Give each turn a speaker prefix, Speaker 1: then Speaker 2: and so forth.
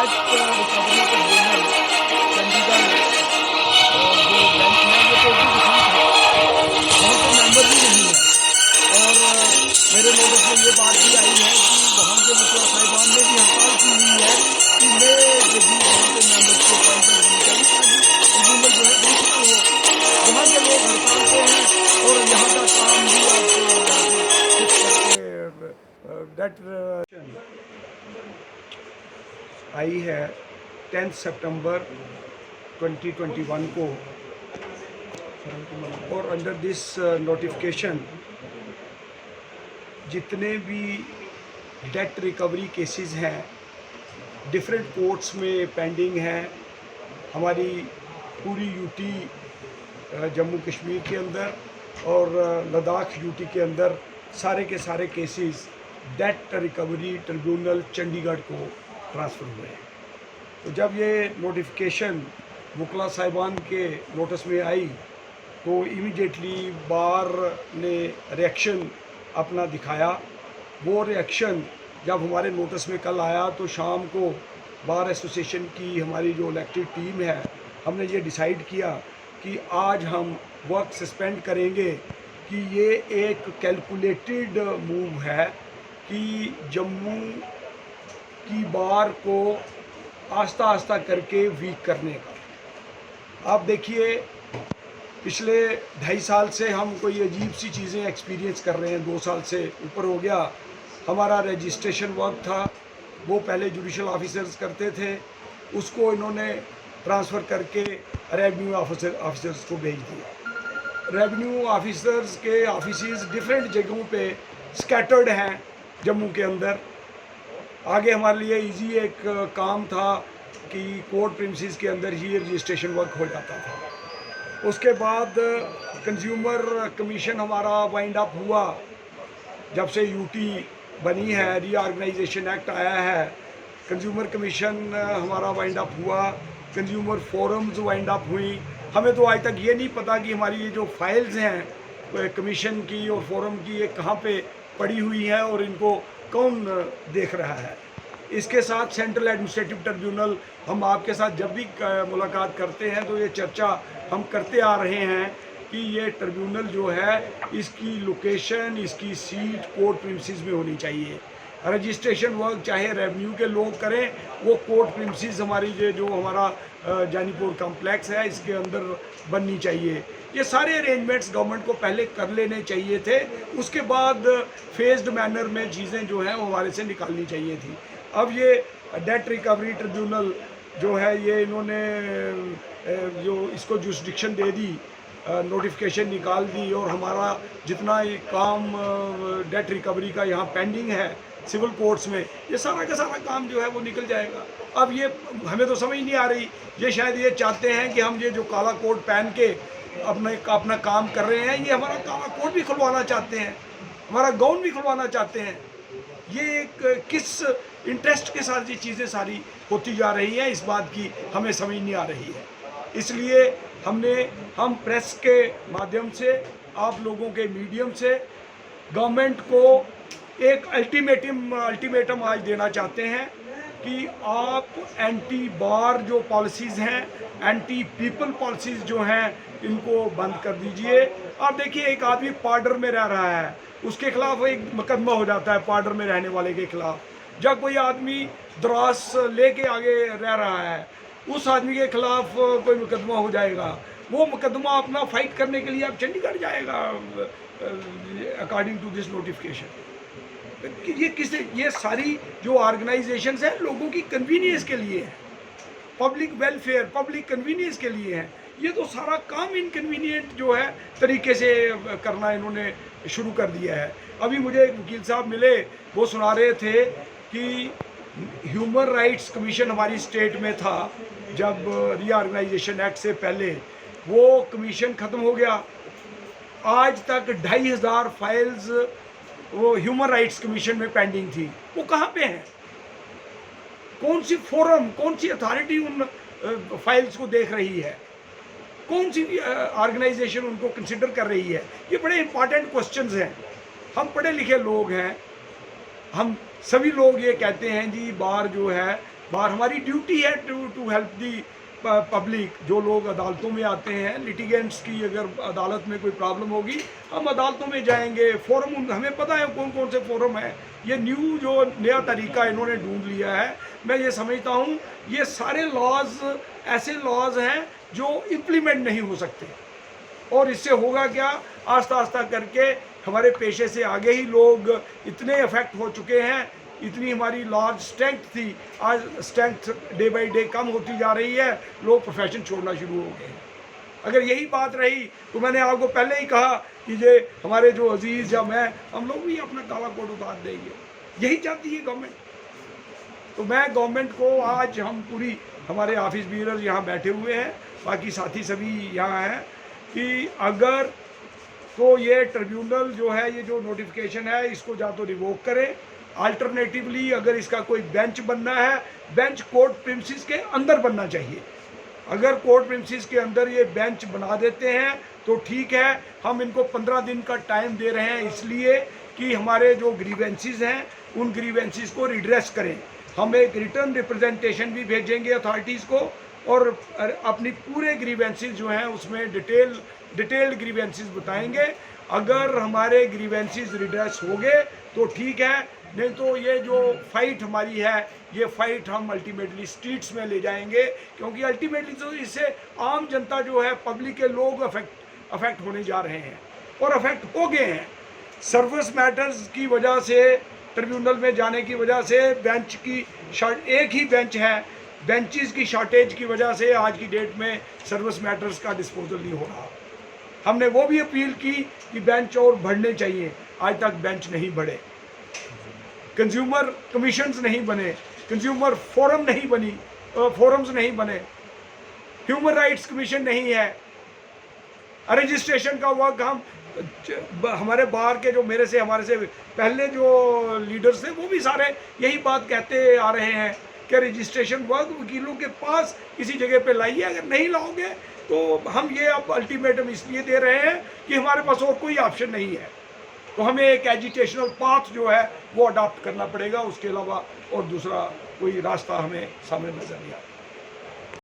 Speaker 1: Date recovery tribunal Chandigarh जो bench है ये टोटली डिफरेंट है, वहाँ के मेंबर भी नहीं है। और मेरे नोटिस में ये बात भी आई है कि वहाँ के मुखिया साहिबान ने भी हड़ताल की हुई है कि नए जदीद वहाँ के मेंबर्स की अपॉइंटमेंट होनी चाहिए ताकि ट्रिब्यूनल जो है फंक्शनल हो। वहाँ के लोग हड़ताल पे हैं और यहाँ का काम भी आप फिक्स करके डेट आई है 10 सितंबर 2021 को। और अंडर दिस नोटिफिकेशन जितने भी डेट रिकवरी केसेस हैं डिफरेंट कोर्ट्स में पेंडिंग हैं, हमारी पूरी यूटी जम्मू कश्मीर के अंदर और लद्दाख यूटी के अंदर सारे के सारे cases date recovery tribunal Chandigarh को ट्रांसफ़र हुए हैं। तो जब ये नोटिफिकेशन वकला साहिबान के नोटिस में आई तो इमीडिएटली बार ने रिएक्शन अपना दिखाया। वो रिएक्शन जब हमारे नोटिस में कल आया तो शाम को बार एसोसिएशन की हमारी जो इलेक्टेड टीम है हमने ये डिसाइड किया कि आज हम वर्क सस्पेंड करेंगे कि ये एक कैलकुलेटेड मूव है कि जम्मू की बार को आस्ता आस्ता करके वीक करने का। आप देखिए पिछले 2.5 साल से हम कोई अजीब सी चीज़ें एक्सपीरियंस कर रहे हैं, 2 साल से ऊपर हो गया। हमारा रजिस्ट्रेशन वर्क था वो पहले जुडिशल ऑफिसर्स करते थे, उसको इन्होंने ट्रांसफ़र करके रेवेन्यू ऑफिसर्स को भेज दिया। रेवेन्यू ऑफिसर्स के ऑफिसेस डिफरेंट जगहों पे स्कैटर्ड हैं जम्मू के अंदर। आगे हमारे लिए इजी एक काम था कि कोर्ट प्रिमिसेस के अंदर ही रजिस्ट्रेशन वर्क हो जाता था। उसके बाद कंज्यूमर कमीशन हमारा वाइंड अप हुआ जब से यूटी बनी है, रीऑर्गेनाइजेशन एक्ट आया है, कंज्यूमर कमीशन हमारा वाइंड अप हुआ, कंज्यूमर फोरम्स वाइंड अप हुई। हमें तो आज तक ये नहीं पता कि हमारी ये जो फाइल्स हैं कमीशन की और फोरम की ये कहाँ पे पड़ी हुई हैं और इनको कौन देख रहा है। इसके साथ सेंट्रल एडमिनिस्ट्रेटिव ट्रिब्यूनल, हम आपके साथ जब भी मुलाकात करते हैं तो ये चर्चा हम करते आ रहे हैं कि ये ट्रिब्यूनल जो है इसकी लोकेशन, इसकी सीट कोर्ट प्रिमिसेस में होनी चाहिए। रजिस्ट्रेशन वर्क चाहे रेवेन्यू के लोग करें, वो कोर्ट प्रिमिसेस हमारी जो हमारा जानीपुर कॉम्प्लेक्स है इसके अंदर बननी चाहिए। ये सारे अरेंजमेंट्स गवर्नमेंट को पहले कर लेने चाहिए थे, उसके बाद फेज्ड मैनर में चीज़ें जो हैं वो हमारे से निकालनी चाहिए थी। अब ये डेट रिकवरी ट्रिब्यूनल जो है ये इन्होंने जो इसको जुरिस्डिक्शन दे दी, नोटिफिकेशन निकाल दी और हमारा जितना ये काम डेट रिकवरी का यहाँ पेंडिंग है सिविल कोर्ट्स में, ये सारा का सारा काम जो है वो निकल जाएगा। अब ये हमें तो समझ नहीं आ रही, ये शायद ये चाहते हैं कि हम ये जो काला कोट पहन के अपना काम कर रहे हैं, ये हमारा काला कोट भी खुलवाना चाहते हैं, हमारा गाउन भी खुलवाना चाहते हैं। ये एक किस इंटरेस्ट के साथ ये चीज़ें सारी होती जा रही हैं, इस बात की हमें समझ नहीं आ रही है। इसलिए हम प्रेस के माध्यम से, आप लोगों के मीडियम से गवर्नमेंट को एक अल्टीमेटम आज देना चाहते हैं कि आप एंटी बार जो पॉलिसीज़ हैं, एंटी पीपल पॉलिसीज़ जो हैं, इनको बंद कर दीजिए। आप देखिए एक आदमी पार्डर में रह रहा है, उसके खिलाफ एक मुकदमा हो जाता है पार्डर में रहने वाले के खिलाफ। जब कोई आदमी द्रास लेके आगे रह रहा है, उस आदमी के खिलाफ कोई मुकदमा हो जाएगा, वो मुकदमा अपना फाइट करने के लिए अब चंडीगढ़ जाएगा अकॉर्डिंग टू दिस नोटिफिकेशन। ये सारी जो ऑर्गेनाइजेशंस हैं लोगों की कन्वीनियंस के लिए है, पब्लिक वेलफेयर, पब्लिक कन्वीनियंस के लिए है। ये तो सारा काम इनकन्वीनियंट जो है तरीके से करना इन्होंने शुरू कर दिया है। अभी मुझे एक वकील साहब मिले, वो सुना रहे थे कि ह्यूमन राइट्स कमीशन हमारी स्टेट में था जब रीऑर्गेनाइजेशन एक्ट से पहले, वो कमीशन ख़त्म हो गया। आज तक 2500 फाइल्स वो ह्यूमन राइट्स कमीशन में पेंडिंग थी, वो कहाँ पे हैं? कौन सी फोरम, कौन सी अथॉरिटी उन फाइल्स को देख रही है? कौन सी ऑर्गेनाइजेशन उनको कंसिडर कर रही है? ये बड़े इंपॉर्टेंट क्वेश्चंस हैं। हम पढ़े लिखे लोग हैं, हम सभी लोग ये कहते हैं जी बार जो है, बार हमारी ड्यूटी है टू हेल्प दी पब्लिक। जो लोग अदालतों में आते हैं, लिटिगेंट्स की अगर अदालत में कोई प्रॉब्लम होगी, हम अदालतों में जाएंगे। फोरम हमें पता है कौन कौन से फोरम है। ये जो नया तरीका इन्होंने ढूंढ लिया है, मैं ये समझता हूँ ये सारे लॉज ऐसे लॉज हैं जो इम्प्लीमेंट नहीं हो सकते। और इससे होगा क्या, आस्ता आस्ता करके हमारे पेशे से आगे ही लोग इतने अफेक्ट हो चुके हैं। इतनी हमारी लार्ज स्ट्रेंथ थी, आज स्ट्रेंथ डे बाई डे कम होती जा रही है, लोग प्रोफेशन छोड़ना शुरू हो गए हैं। अगर यही बात रही तो मैंने आपको पहले ही कहा कि ये हमारे जो अजीज़ या मैं, हम लोग भी अपना काला कोट उतार देंगे। यही चाहती है गवर्नमेंट। तो मैं गवर्नमेंट को, आज हम पूरी हमारे ऑफिस बीरर यहाँ बैठे हुए हैं, बाकी साथी सभी यहाँ हैं, कि अगर तो ये ट्रिब्यूनल जो है, ये जो नोटिफिकेशन है, इसको या तो रिवोक करें, अल्टरनेटिवली अगर इसका कोई बेंच बनना है, बेंच कोर्ट प्रिमिसेस के अंदर बनना चाहिए। अगर कोर्ट प्रिमिसेस के अंदर ये बेंच बना देते हैं तो ठीक है। हम इनको 15 दिन का टाइम दे रहे हैं इसलिए कि हमारे जो ग्रीवेंसीज हैं उन ग्रीवेंसीज को रिड्रेस करें। हम एक रिटर्न रिप्रेजेंटेशन भी भेजेंगे अथॉरिटीज़ को, और अपनी पूरे ग्रीवेंसीज जो हैं उसमें डिटेल्ड ग्रीवेंसीज बताएंगे। अगर हमारे ग्रीवेंसीज रिड्रेस हो गए तो ठीक है, नहीं तो ये जो फाइट हमारी है, ये फाइट हम अल्टीमेटली स्ट्रीट्स में ले जाएंगे। क्योंकि अल्टीमेटली तो इससे आम जनता जो है, पब्लिक के लोग अफेक्ट होने जा रहे हैं और अफेक्ट हो गए हैं। सर्विस मैटर्स की वजह से, ट्रिब्यूनल में जाने की वजह से, बेंच की एक ही बेंच है, बेंचेस की शॉर्टेज की वजह से आज की डेट में सर्विस मैटर्स का डिस्पोजल नहीं हो रहा। हमने वो भी अपील की कि बेंच और बढ़ने चाहिए, आज तक बेंच नहीं बढ़े। कंज्यूमर कमीशंस नहीं बने, कंज्यूमर फोरम्स नहीं बने, ह्यूमन राइट्स कमीशन नहीं है। रजिस्ट्रेशन का वर्क हमारे बार के जो हमारे से पहले जो लीडर्स थे वो भी सारे यही बात कहते आ रहे हैं कि रजिस्ट्रेशन वर्क वकीलों के पास किसी जगह पे लाइए, अगर नहीं लाओगे तो हम ये अब अल्टीमेटम इसलिए दे रहे हैं कि हमारे पास और कोई ऑप्शन नहीं है। तो हमें एक एजुकेशनल पाथ जो है वो अडॉप्ट करना पड़ेगा, उसके अलावा और दूसरा कोई रास्ता हमें सामने नजर नहीं आता।